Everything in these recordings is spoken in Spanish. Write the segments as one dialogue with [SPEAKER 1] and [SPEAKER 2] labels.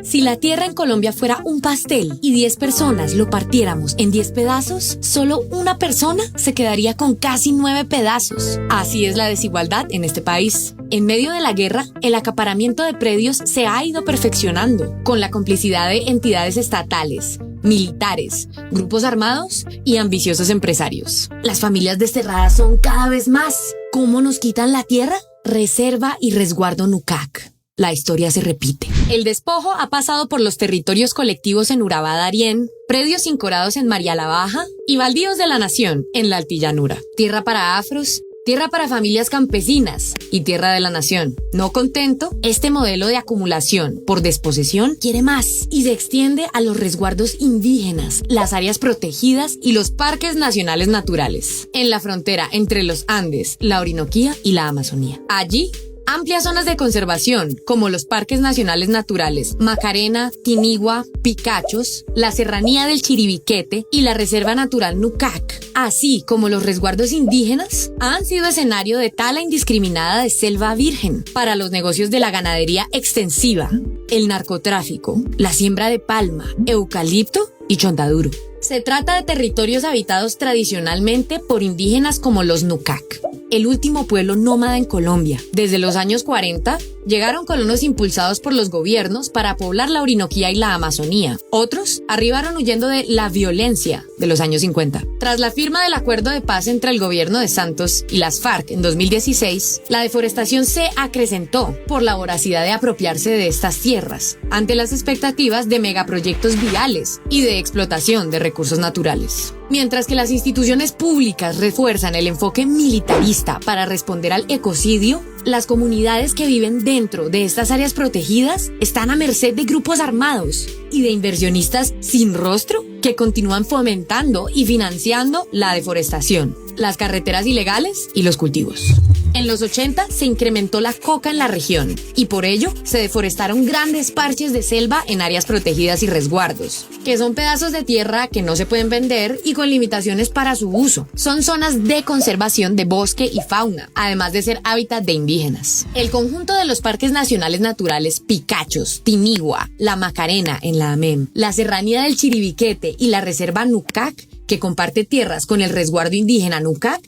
[SPEAKER 1] Si la tierra en Colombia fuera un pastel y 10 personas lo partiéramos en 10 pedazos, solo una persona se quedaría con casi 9 pedazos. Así es la desigualdad en este país. En medio de la guerra, el acaparamiento de predios se ha ido perfeccionando, con la complicidad de entidades estatales, militares, grupos armados y ambiciosos empresarios. Las familias desterradas son cada vez más. ¿Cómo nos quitan la tierra? Reserva y resguardo Nucac. La historia se repite. El despojo ha pasado por los territorios colectivos en Urabá Darién, predios incorados en María la Baja y baldíos de la nación en la Altillanura. Tierra para afros, tierra para familias campesinas y tierra de la nación. No contento, este modelo de acumulación por desposesión quiere más y se extiende a los resguardos indígenas, las áreas protegidas y los parques nacionales naturales, en la frontera entre los Andes, la Orinoquía y la Amazonía. Allí, amplias zonas de conservación, como los parques nacionales naturales Macarena, Tinigua, Picachos, la Serranía del Chiribiquete y la Reserva Natural Nucac, así como los resguardos indígenas, han sido escenario de tala indiscriminada de selva virgen para los negocios de la ganadería extensiva, el narcotráfico, la siembra de palma, eucalipto y chontaduro. Se trata de territorios habitados tradicionalmente por indígenas como los Nucac, el último pueblo nómada en Colombia. Desde los años 40, llegaron colonos impulsados por los gobiernos para poblar la Orinoquía y la Amazonía. Otros arribaron huyendo de la violencia de los años 50. Tras la firma del acuerdo de paz entre el gobierno de Santos y las FARC en 2016, la deforestación se acrecentó por la voracidad de apropiarse de estas tierras, ante las expectativas de megaproyectos viales y de explotación de recursos naturales. Mientras que las instituciones públicas refuerzan el enfoque militarista para responder al ecocidio, las comunidades que viven dentro de estas áreas protegidas están a merced de grupos armados y de inversionistas sin rostro que continúan fomentando y financiando la deforestación, las carreteras ilegales y los cultivos. En los 80 se incrementó la coca en la región y por ello se deforestaron grandes parches de selva en áreas protegidas y resguardos, que son pedazos de tierra que no se pueden vender y con limitaciones para su uso. Son zonas de conservación de bosque y fauna, además de ser hábitat de indígenas. El conjunto de los parques nacionales naturales Picachos, Tinigua, la Macarena en la AMEM, la Serranía del Chiribiquete y la Reserva Nucac, que comparte tierras con el resguardo indígena Nucac,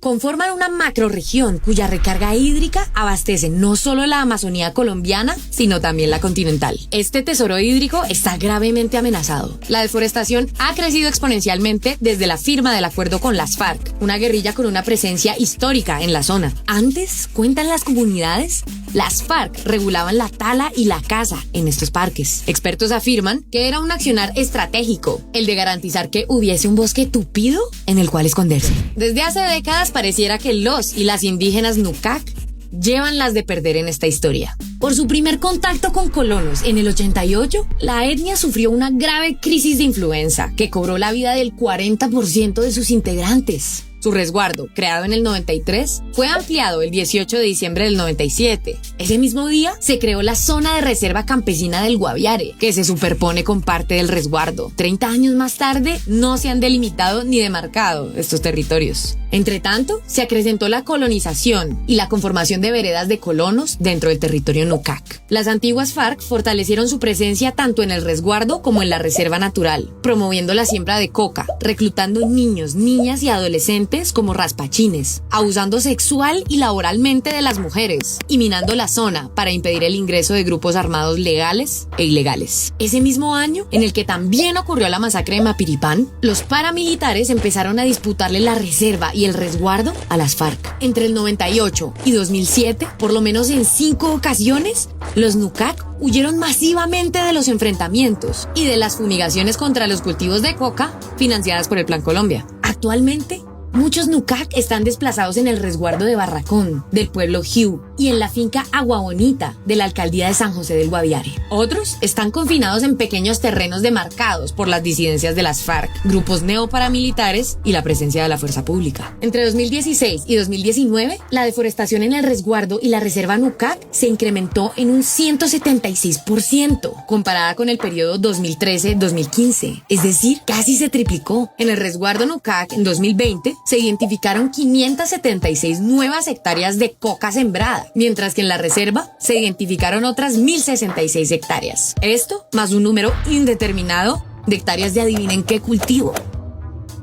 [SPEAKER 1] conforman una macrorregión cuya recarga hídrica abastece no solo la Amazonía colombiana, sino también la continental. Este tesoro hídrico está gravemente amenazado. La deforestación ha crecido exponencialmente desde la firma del acuerdo con las FARC, una guerrilla con una presencia histórica en la zona. Antes, cuentan las comunidades, las FARC regulaban la tala y la caza en estos parques. Expertos afirman que era un accionar estratégico, el de garantizar que hubiese un bosque tupido en el cual esconderse. Desde hace décadas pareciera que los y las indígenas Nucac llevan las de perder en esta historia. Por su primer contacto con colonos en el 88, la etnia sufrió una grave crisis de influenza que cobró la vida del 40% de sus integrantes. Su resguardo, creado en el 93, fue ampliado el 18 de diciembre del 97. Ese mismo día se creó la zona de reserva campesina del Guaviare, que se superpone con parte del resguardo. 30 años más tarde, no se han delimitado ni demarcado estos territorios. Entre tanto, se acrecentó la colonización y la conformación de veredas de colonos dentro del territorio Nucac. Las antiguas FARC fortalecieron su presencia tanto en el resguardo como en la reserva natural, promoviendo la siembra de coca, reclutando niños, niñas y adolescentes como raspachines, abusando sexual y laboralmente de las mujeres y minando la zona para impedir el ingreso de grupos armados legales e ilegales. Ese mismo año, en el que también ocurrió la masacre de Mapiripán, los paramilitares empezaron a disputarle la reserva y el resguardo a las FARC. Entre el 98 y 2007, por lo menos en 5 ocasiones, los Nucac huyeron masivamente de los enfrentamientos y de las fumigaciones contra los cultivos de coca financiadas por el Plan Colombia. Actualmente, muchos Nucac están desplazados en el resguardo de Barracón, del pueblo Jiu, y en la finca Agua Bonita, de la alcaldía de San José del Guaviare. Otros están confinados en pequeños terrenos demarcados por las disidencias de las FARC, grupos neoparamilitares y la presencia de la fuerza pública. Entre 2016 y 2019, la deforestación en el resguardo y la reserva Nucac se incrementó en un 176%, comparada con el periodo 2013-2015. Es decir, casi se triplicó. En el resguardo Nucac, en 2020, se identificaron 576 nuevas hectáreas de coca sembrada, mientras que en la reserva se identificaron otras 1.066 hectáreas. Esto más un número indeterminado de hectáreas de adivinen qué cultivo: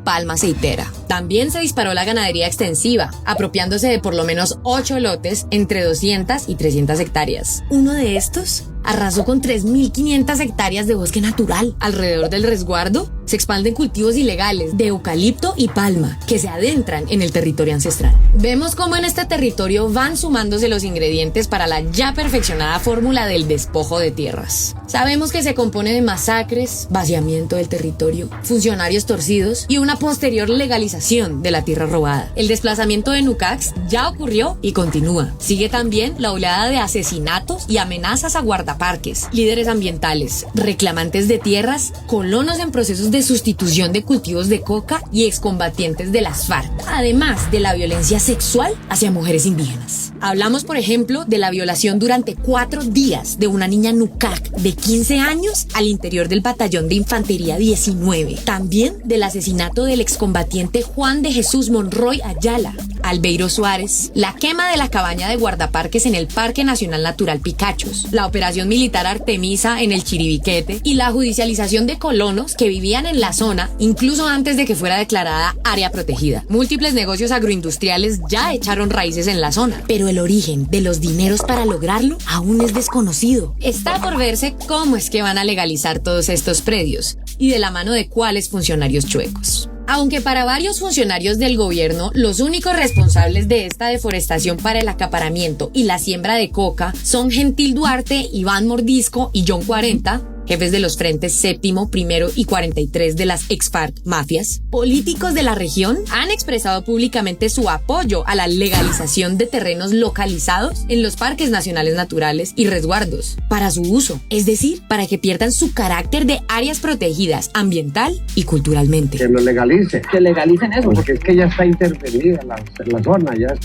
[SPEAKER 1] palma aceitera. También se disparó la ganadería extensiva, apropiándose de por lo menos 8 lotes entre 200 y 300 hectáreas. Uno de estos arrasó con 3.500 hectáreas de bosque natural. Alrededor del resguardo se expanden cultivos ilegales de eucalipto y palma que se adentran en el territorio ancestral. Vemos cómo en este territorio van sumándose los ingredientes para la ya perfeccionada fórmula del despojo de tierras. Sabemos que se compone de masacres, vaciamiento del territorio, funcionarios torcidos y una posterior legalización de la tierra robada. El desplazamiento de Nucax ya ocurrió y continúa. Sigue también la oleada de asesinatos y amenazas a guardaparques, líderes ambientales, reclamantes de tierras, colonos en procesos de sustitución de cultivos de coca y excombatientes de las FARC, además de la violencia sexual hacia mujeres indígenas. Hablamos, por ejemplo, de la violación durante 4 días de una niña Nucac de 15 años al interior del batallón de infantería 19. También del asesinato del excombatiente Juan de Jesús Monroy Ayala, Albeiro Suárez, la quema de la cabaña de guardaparques en el Parque Nacional Natural Picachos, la operación militar Artemisa en el Chiribiquete y la judicialización de colonos que vivían en la zona incluso antes de que fuera declarada área protegida. Múltiples negocios agroindustriales ya echaron raíces en la zona, pero el origen de los dineros para lograrlo aún es desconocido. Está por verse cómo es que van a legalizar todos estos predios y de la mano de cuáles funcionarios chuecos. Aunque para varios funcionarios del gobierno, los únicos responsables de esta deforestación para el acaparamiento y la siembra de coca son Gentil Duarte, Iván Mordisco y John 40, jefes de los frentes séptimo, primero y 43 de las ex-FARC mafias, políticos de la región han expresado públicamente su apoyo a la legalización de terrenos localizados en los parques nacionales naturales y resguardos para su uso, es decir, para que pierdan su carácter de áreas protegidas ambiental y culturalmente.
[SPEAKER 2] Que lo legalice. Que legalicen eso. Porque es que ya está intervenida la zona, ya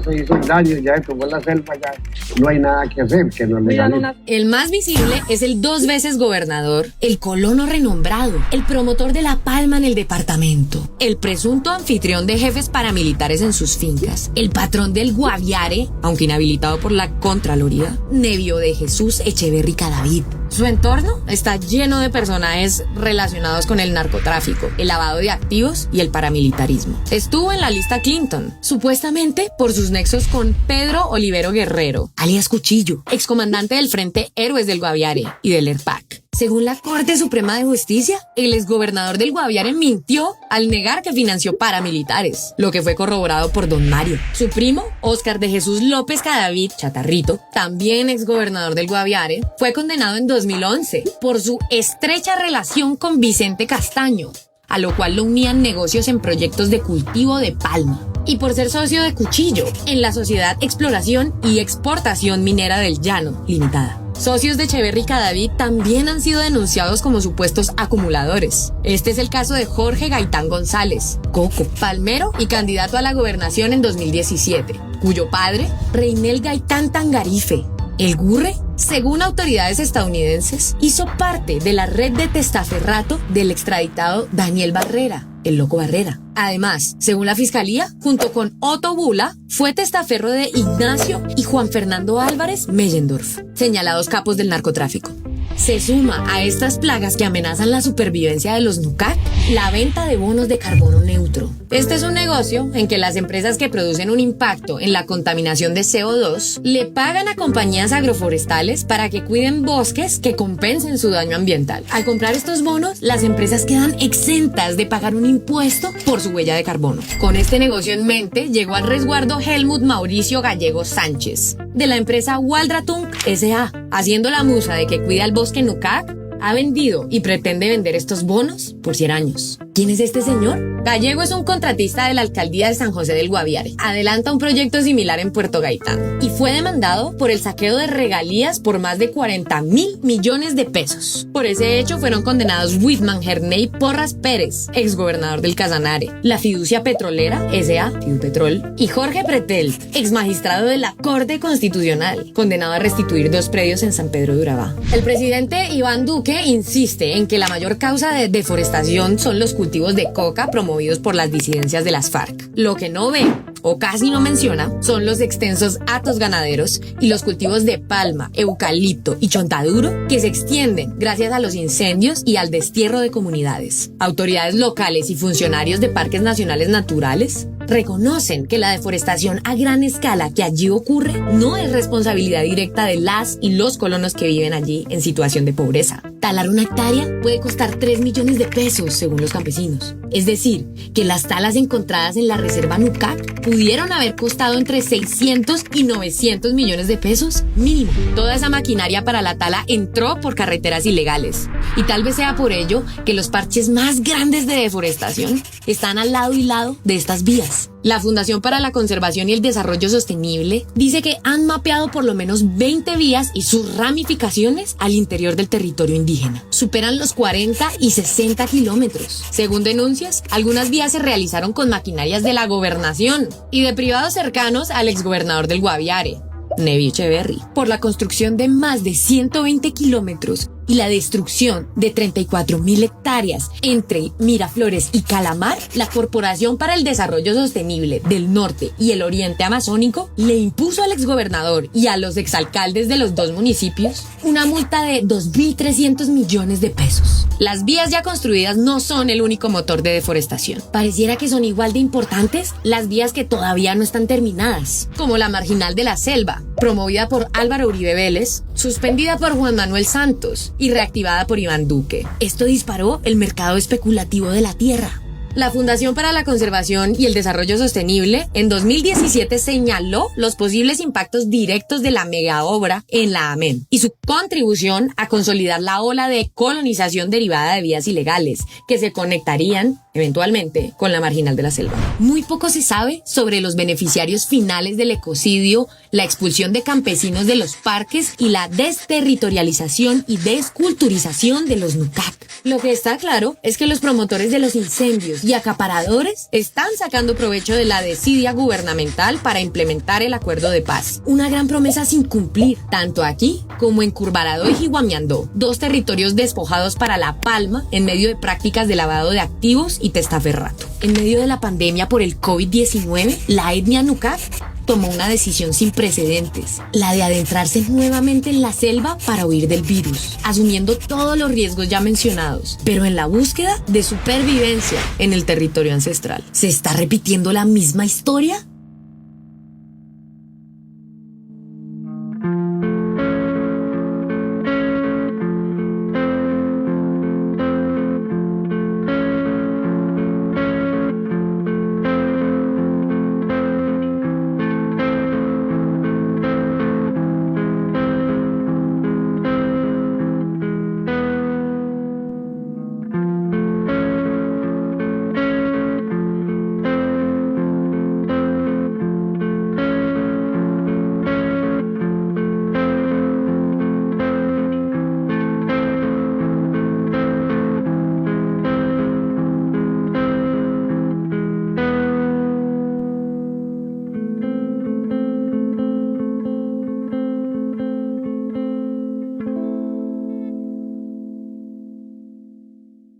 [SPEAKER 2] se hizo el daño, ya se tomó la selva, ya no hay nada que hacer, que lo legalicen.
[SPEAKER 1] El más visible es el 2 veces gobernador, el colono renombrado, el promotor de la palma en el departamento, el presunto anfitrión de jefes paramilitares en sus fincas, el patrón del Guaviare, aunque inhabilitado por la Contraloría, Nevio de Jesús Echeverry Cadavid. Su entorno está lleno de personajes relacionados con el narcotráfico, el lavado de activos y el paramilitarismo. Estuvo en la lista Clinton, supuestamente por sus nexos con Pedro Olivero Guerrero, alias Cuchillo, excomandante del Frente Héroes del Guaviare y del ERPAC. Según la Corte Suprema de Justicia, el exgobernador del Guaviare mintió al negar que financió paramilitares, lo que fue corroborado por don Mario. Su primo, Óscar de Jesús López Cadavid, Chatarrito, también exgobernador del Guaviare, fue condenado en 2011 por su estrecha relación con Vicente Castaño, a lo cual lo unían negocios en proyectos de cultivo de palma, y por ser socio de Cuchillo en la Sociedad Exploración y Exportación Minera del Llano Limitada. Socios de Echeverry Cadavid también han sido denunciados como supuestos acumuladores. Este es el caso de Jorge Gaitán González, Coco, palmero y candidato a la gobernación en 2017, cuyo padre, Reinel Gaitán Tangarife, el Gurre, según autoridades estadounidenses, hizo parte de la red de testaferrato del extraditado Daniel Barrera, el Loco Barrera. Además, según la fiscalía, junto con Otto Bula, fue testaferro de Ignacio y Juan Fernando Álvarez Mellendorf, señalados capos del narcotráfico. Se suma a estas plagas que amenazan la supervivencia de los Nucac la venta de bonos de carbono neutro. Este es un negocio en que las empresas que producen un impacto en la contaminación de CO2 le pagan a compañías agroforestales para que cuiden bosques que compensen su daño ambiental. Al comprar estos bonos, las empresas quedan exentas de pagar un impuesto por su huella de carbono. Con este negocio en mente, llegó al resguardo Helmut Mauricio Gallego Sánchez, de la empresa Waldratung S.A., haciendo la musa de que cuida el bosque Nucac. Ha vendido y pretende vender estos bonos por 100 años. ¿Quién es este señor? Gallego es un contratista de la alcaldía de San José del Guaviare. Adelanta un proyecto similar en Puerto Gaitán y fue demandado por el saqueo de regalías por más de 40.000 millones de pesos. Por ese hecho fueron condenados Whitman Herney Porras Pérez, exgobernador del Casanare, la Fiducia Petrolera S.A., Fidupetrol, y Jorge Pretel, exmagistrado de la Corte Constitucional, condenado a restituir 2 predios en San Pedro de Urabá. El presidente Iván Duque insiste en que la mayor causa de deforestación son los cultivos de coca promovidos promovidos por las disidencias de las FARC. Lo que no ve o casi no menciona son los extensos hatos ganaderos y los cultivos de palma, eucalipto y chontaduro que se extienden gracias a los incendios y al destierro de comunidades. Autoridades locales y funcionarios de parques nacionales naturales reconocen que la deforestación a gran escala que allí ocurre no es responsabilidad directa de las y los colonos que viven allí en situación de pobreza. Talar una hectárea puede costar 3 millones de pesos según los campesinos. Es decir, que las talas encontradas en la reserva Nucac pudieron haber costado entre 600 y 900 millones de pesos mínimo. Toda esa maquinaria para la tala entró por carreteras ilegales. Y tal vez sea por ello que los parches más grandes de deforestación están al lado y lado de estas vías. La Fundación para la Conservación y el Desarrollo Sostenible dice que han mapeado por lo menos 20 vías y sus ramificaciones al interior del territorio indígena. Superan los 40 y 60 kilómetros. Según denuncias, algunas vías se realizaron con maquinarias de la gobernación y de privados cercanos al exgobernador del Guaviare, Nevio Echeverry, por la construcción de más de 120 kilómetros y la destrucción de 34.000 hectáreas entre Miraflores y Calamar. La Corporación para el Desarrollo Sostenible del Norte y el Oriente Amazónico le impuso al exgobernador y a los exalcaldes de los dos municipios una multa de 2.300 millones de pesos. Las vías ya construidas no son el único motor de deforestación. Pareciera que son igual de importantes las vías que todavía no están terminadas, como la Marginal de la Selva, promovida por Álvaro Uribe Vélez, suspendida por Juan Manuel Santos y reactivada por Iván Duque. Esto disparó el mercado especulativo de la tierra. La Fundación para la Conservación y el Desarrollo Sostenible en 2017 señaló los posibles impactos directos de la megaobra en la AMEN y su contribución a consolidar la ola de colonización derivada de vías ilegales que se conectarían eventualmente con la Marginal de la Selva. Muy poco se sabe sobre los beneficiarios finales del ecocidio, la expulsión de campesinos de los parques y la desterritorialización y desculturización de los Nucac. Lo que está claro es que los promotores de los incendios y acaparadores están sacando provecho de la desidia gubernamental para implementar el acuerdo de paz. Una gran promesa sin cumplir, tanto aquí como en Curvarado y Jiguamiandó, dos territorios despojados para la palma en medio de prácticas de lavado de activos y testaferrato. En medio de la pandemia por el COVID-19, la etnia Nucac tomó una decisión sin precedentes, la de adentrarse nuevamente en la selva para huir del virus, asumiendo todos los riesgos ya mencionados, pero en la búsqueda de supervivencia en el territorio ancestral. ¿Se está repitiendo la misma historia?